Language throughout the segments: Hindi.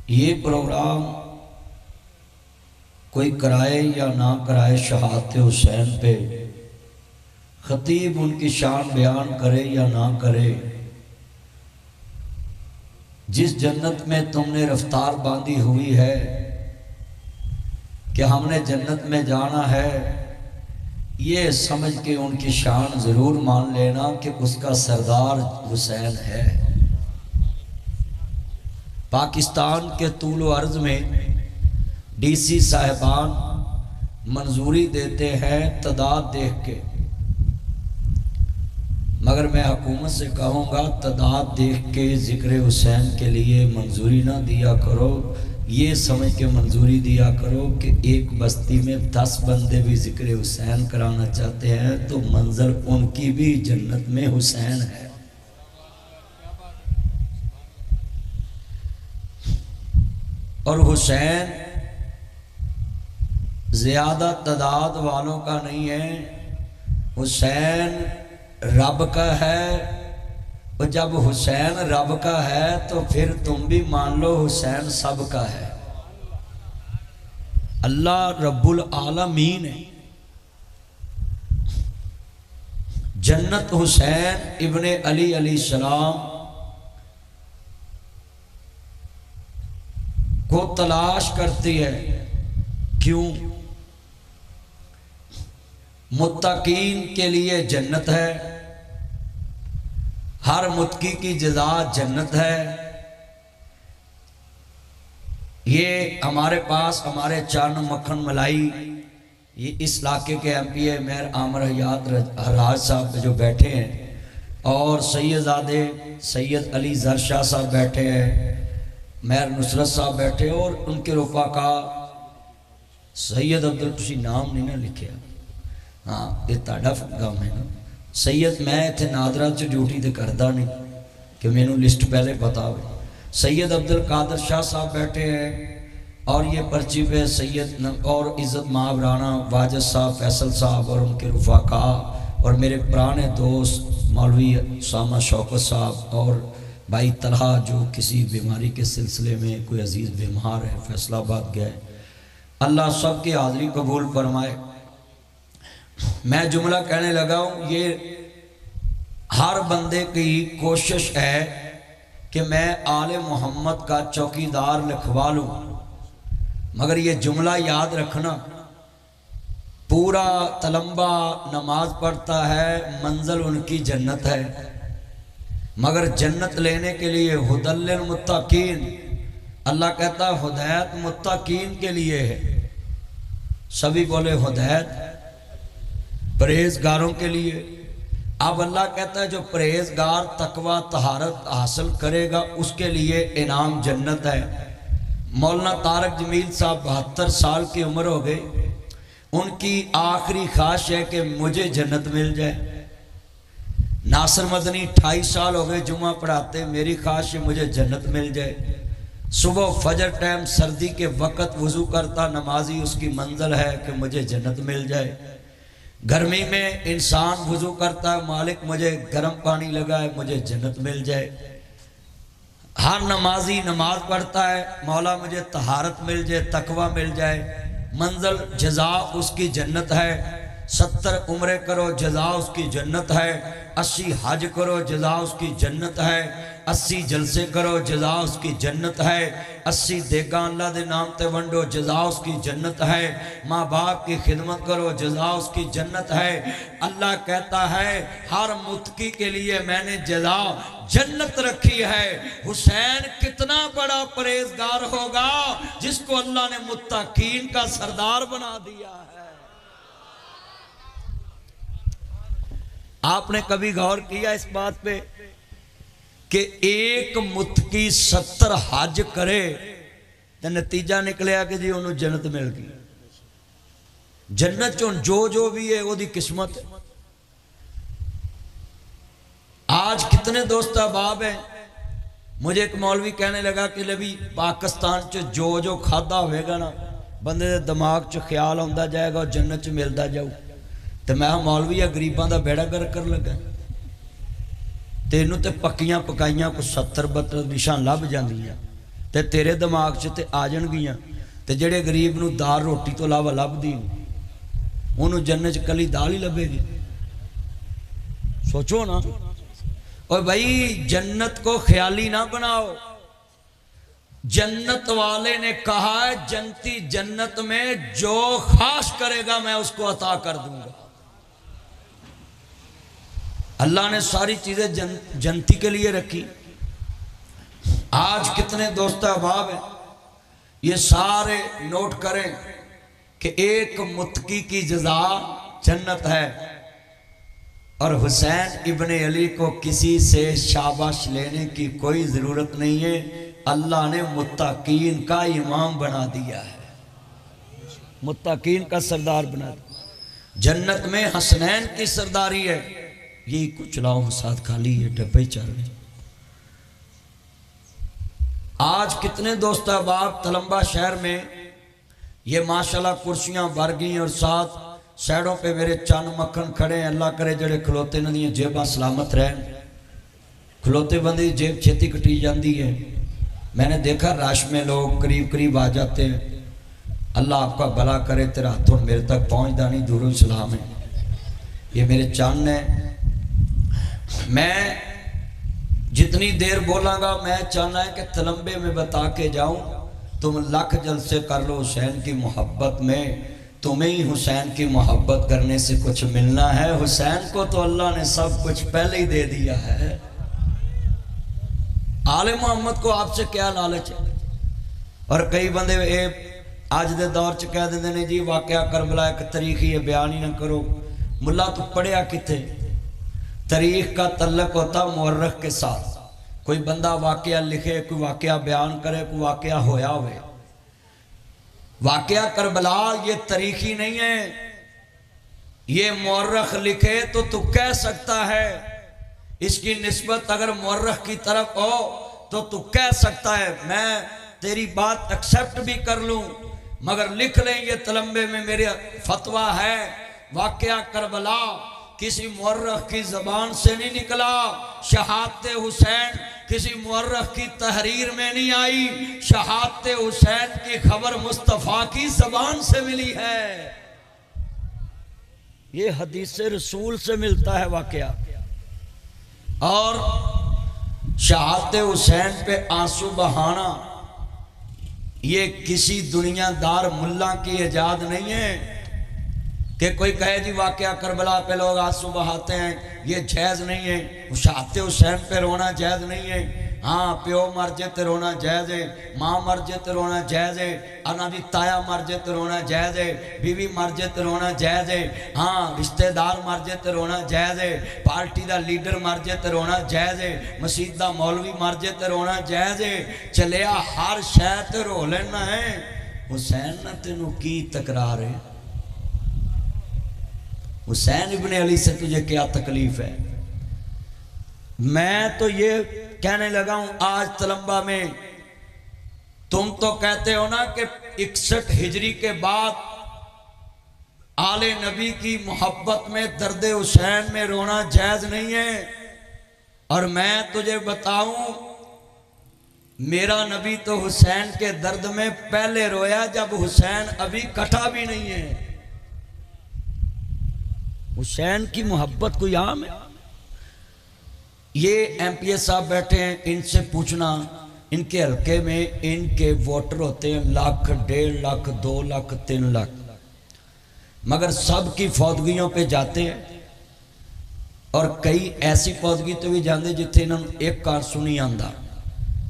ये प्रोग्राम कोई कराए या ना कराए, शहादत हुसैन पे खतीब उनकी शान बयान करे या ना करे, जिस जन्नत में तुमने रफ्तार बांधी हुई है कि हमने जन्नत में जाना है, ये समझ के उनकी शान ज़रूर मान लेना कि उसका सरदार हुसैन है। पाकिस्तान के तूल अर्ज़ में डीसी साहिबान मंजूरी देते हैं तादाद देख के, मगर मैं हुकूमत से कहूँगा तादाद देख के ज़िक्र हुसैन के लिए मंजूरी ना दिया करो, ये समझ के मंजूरी दिया करो कि एक बस्ती में 10 बंदे भी ज़िक्र हुसैन कराना चाहते हैं तो मंजिल उनकी भी जन्नत में हुसैन है। और हुसैन ज़्यादा तादाद वालों का नहीं है, हुसैन रब का है। और जब हुसैन रब का है तो फिर तुम भी मान लो हुसैन सब का है। अल्लाह रब्बुल आलमीन है। जन्नत हुसैन इब्ने अली अलैहिस्सलाम को तलाश करती है। क्यों? मुत्तकीन के लिए जन्नत है, हर मुत्तकी की जज़ा जन्नत है। ये हमारे पास हमारे चान मक्खन मलाई, ये इस इलाके के MPA मेयर आमर हयात हराज साहब जो बैठे हैं, और सैयदादे सैयद अली जरशाह साहब बैठे हैं, मेयर नुसरत साहब बैठे, और उनके रफ़ाका सैयद अब्दुल, तुसी नाम नहीं ना लिखे, हाँ ये ताड़ा काम है ना सैयद। मैं इतने नादरा च ड्यूटी तो करता नहीं कि मैनू लिस्ट पहले पता हो। सैयद अब्दुल कादर शाह साहब बैठे हैं, और ये पर्ची पे सैयद और इज़्ज़त माब राना वाजिद साहब, फैसल साहब और उनके रफ़ाका, और मेरे पुराने दोस्त मौलवी उसामा शौकत साहब, और भाई तलहा जो किसी बीमारी के सिलसिले में कोई अजीज़ बीमार है, फैसलाबाद गए। अल्लाह सब की हाज़री कबूल फरमाए। मैं जुमला कहने लगा हूँ, ये हर बंदे की कोशिश है कि मैं आले मोहम्मद का चौकीदार लिखवा लूँ, मगर ये जुमला याद रखना, पूरा तलम्बा नमाज पढ़ता है, मंजिल उनकी जन्नत है, मगर जन्नत लेने के लिए हुदल्लिल मुत्तकीन, अल्लाह कहता है हुदायत मुत्तकीन के लिए है। सभी बोले हुदायत परहेजगारों के लिए। अब अल्लाह कहता है जो परहेजगार तकवा तहारत हासिल करेगा उसके लिए इनाम जन्नत है। मौलाना तारक जमील साहब 72 साल की उम्र हो गई, उनकी आखिरी ख्वाहिश है कि मुझे जन्नत मिल जाए। नासिर मदनी 28 साल हो गए जुमा पढ़ाते, मेरी ख्वाहिश है मुझे जन्नत मिल जाए। सुबह फजर टाइम सर्दी के वक़्त वज़ू करता नमाजी, उसकी मंजिल है कि मुझे जन्नत मिल जाए। गर्मी में इंसान वज़ू करता है, मालिक मुझे गर्म पानी लगाए, मुझे जन्नत मिल जाए। हर नमाजी नमाज पढ़ता है, मौला मुझे तहारत मिल जाए, तकवा मिल जाए, मंजिल जज़ा उसकी जन्नत है। 70 उम्रे करो जज़ा उसकी जन्नत है, 80 हज करो जज़ा उसकी जन्नत है, 80 जलसे करो जज़ा उसकी जन्नत है, 80 देगा अल्लाह दे नाम ते वंडो जज़ा उसकी जन्नत है, माँ बाप की खिदमत करो जज़ा उसकी जन्नत है। अल्लाह कहता है हर मुत्तकी के लिए मैंने जज़ा जन्नत रखी है। हुसैन कितना बड़ा परहेजगार होगा जिसको अल्लाह ने मुत्तकीन का सरदार बना दिया है। आपने कभी गौर किया इस बात पे कि एक मुत्तकी 70 हज करे तो नतीजा निकलिया कि जी उन्होंने जन्नत मिल गई। जन्नत चो जो जो भी है वो दी किस्मत है। आज कितने दोस्त अहबाब हैं, मुझे एक मौलवी कहने लगा कि लभी पाकिस्तान च जो जो खादा होगा ना बंदे दे दिमाग च ख्याल आता जाएगा और जन्नत च मिलता जाऊ। तो मैं मौलवी आ गरीबों का बेड़ा गर्क कर लगा। तेनों तो पक्कियां पकाइयां कुछ 70-72 डिशां लभ जांदियां, तो तेरे दिमाग च ते आ जाणगियां। ते जेड़े गरीब नूं दाल रोटी तो इलावा लभदी उन्होंने जन्नत च कली दाल ही लभेगी। सोचो ना। और भाई जन्नत को ख्याली ना बनाओ। जन्नत वाले ने कहा है जन्नती जन्नत में जो खास करेगा मैं उसको अता कर दूंगा। अल्लाह ने सारी चीजें जन्नती के लिए रखी। आज कितने दोस्त अहबाब हैं, ये सारे नोट करें कि एक मुत्की की जजा जन्नत है और हुसैन इब्ने अली को किसी से शाबाश लेने की कोई ज़रूरत नहीं है। अल्लाह ने मुत्तकीन का इमाम बना दिया है, मुत्तकीन का सरदार बना दिया। जन्नत में हसनैन की सरदारी है। यही कुछ लाओ साथ खाली है, डब्बे चल रहे। आज कितने दोस्त अहबाब तलम्बा शहर में ये माशाल्लाह कुर्सियां भर गई और साथ साइडों पे मेरे चंद मक्खन खड़े हैं। अल्लाह करे जड़े खलोते न दी जेबां सलामत रहें। खलोते बंदी जेब छेती कटी जाती है। मैंने देखा रश में लोग करीब करीब आ जाते हैं। अल्लाह आपका भला करे, तेरा हाथों मेरे तक पहुँचता नहीं, दूरों सलाम है। ये मेरे चंद है। मैं जितनी देर बोलांगा मैं चाहना है कि तलम्बे में बता के जाऊं, तुम लाख जलसे कर लो हुसैन की मोहब्बत में, तुम्हें ही हुसैन की मोहब्बत करने से कुछ मिलना है। हुसैन को तो अल्लाह ने सब कुछ पहले ही दे दिया है। आले मोहम्मद को आपसे क्या लालच है। और कई बंदे आज दे दौर च कह देंगे ने जी वाकया करबला एक तारीख ही है, बयान ही ना करो। मुल्ला तू पढ़िया किथे? तारीख का तल्लक होता मुअर्रख के साथ। कोई बंदा वाकया लिखे, कोई वाकया बयान करे, कोई वाकया होया हुए। वाकया करबला ये तारीखी नहीं है, ये मुअर्रख लिखे तो तू कह सकता है। इसकी निस्बत अगर मुअर्रख की तरफ हो तो तू कह सकता है मैं तेरी बात एक्सेप्ट भी कर लूं, मगर लिख लें ये तलम्बे में मेरे फतवा है। वाकया करबला किसी मुअर्रख की जबान से नहीं निकला। शहादत हुसैन किसी मुअर्रख की तहरीर में नहीं आई। शहादत हुसैन की खबर मुस्तफ़ा की जबान से मिली है। ये हदीस रसूल से मिलता है वाकया। और शहादत हुसैन पे आंसू बहाना ये किसी दुनियादार मुल्ला की इजाद नहीं है कि कोई कहे जी वाकया करबला पे लोग आंसू बहाते हैं, ये जायज़ नहीं है। शहादत हुसैन पे रोना जायज़ नहीं है। हाँ, प्यो मर जाए तो रोना जायज़ है, माँ मर जाए तो रोना जायज़ है, अना दी ताया मर जाए तो रोना जायज़ है, बीवी मर जाए तो रोना जायज़ है। हाँ, रिश्तेदार मर जाए तो रोना जायज़ है, पार्टी का लीडर मर जाए तो रोना जायज़ है, मसीत का मौलवी मर जाए तो रोना जायज़ है। चलिया हर शय ते रो लेना है। हुसैन ना तेनू की तकरार है? हुसैन इब्ने अली से तुझे क्या तकलीफ है? मैं तो ये कहने लगा हूं आज तलम्बा में, तुम तो कहते हो ना कि 61 हिजरी के बाद आले नबी की मोहब्बत में दर्द हुसैन में रोना जायज नहीं है। और मैं तुझे बताऊं मेरा नबी तो हुसैन के दर्द में पहले रोया जब हुसैन अभी कटा भी नहीं है। हुसैन की मोहब्बत कोई आम है? ये एमपीए साहब बैठे हैं, इनसे पूछना, इनके हल्के में इनके वोटर होते हैं 1 लाख, 1.5 लाख, 2 लाख, 3 लाख, मगर सब की फौदगियों पे जाते हैं। और कई ऐसी फौदगी तो भी जाते जिथे इन्होंने एक कारसू नहीं आता।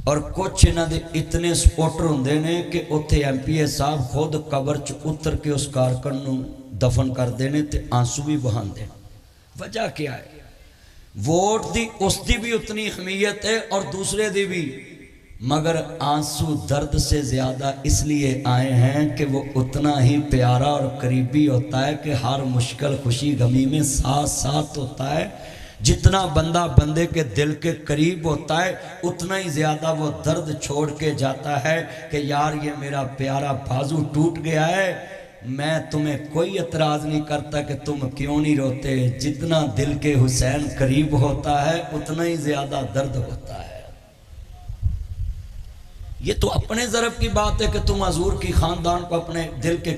और कुछ इन्हों के इतने सपोर्टर होंगे ने कि उत्थे एमपीए साहब खुद कबर च उतर के उस कारकन नूं दफन करते हैं तो आंसू भी बहाते। वजह क्या है? वोट दी उसकी भी उतनी अहमियत है और दूसरे दी भी, मगर आंसू दर्द से ज्यादा इसलिए आए हैं कि वो उतना ही प्यारा और करीबी होता है कि हर मुश्किल खुशी गमी में साथ साथ होता है। जितना बंदा बंदे के दिल के करीब होता है उतना ही ज्यादा वो दर्द छोड़ के जाता है कि यार ये मेरा प्यारा बाजू टूट गया है। मैं तुम्हें कोई एतराज़ नहीं करता कि तुम क्यों नहीं रोते। जितना दिल के हुसैन करीब होता है उतना ही ज्यादा दर्द होता है। ये तो अपने ज़रफ़ की बात है कि तुम हजूर की ख़ानदान को अपने दिल के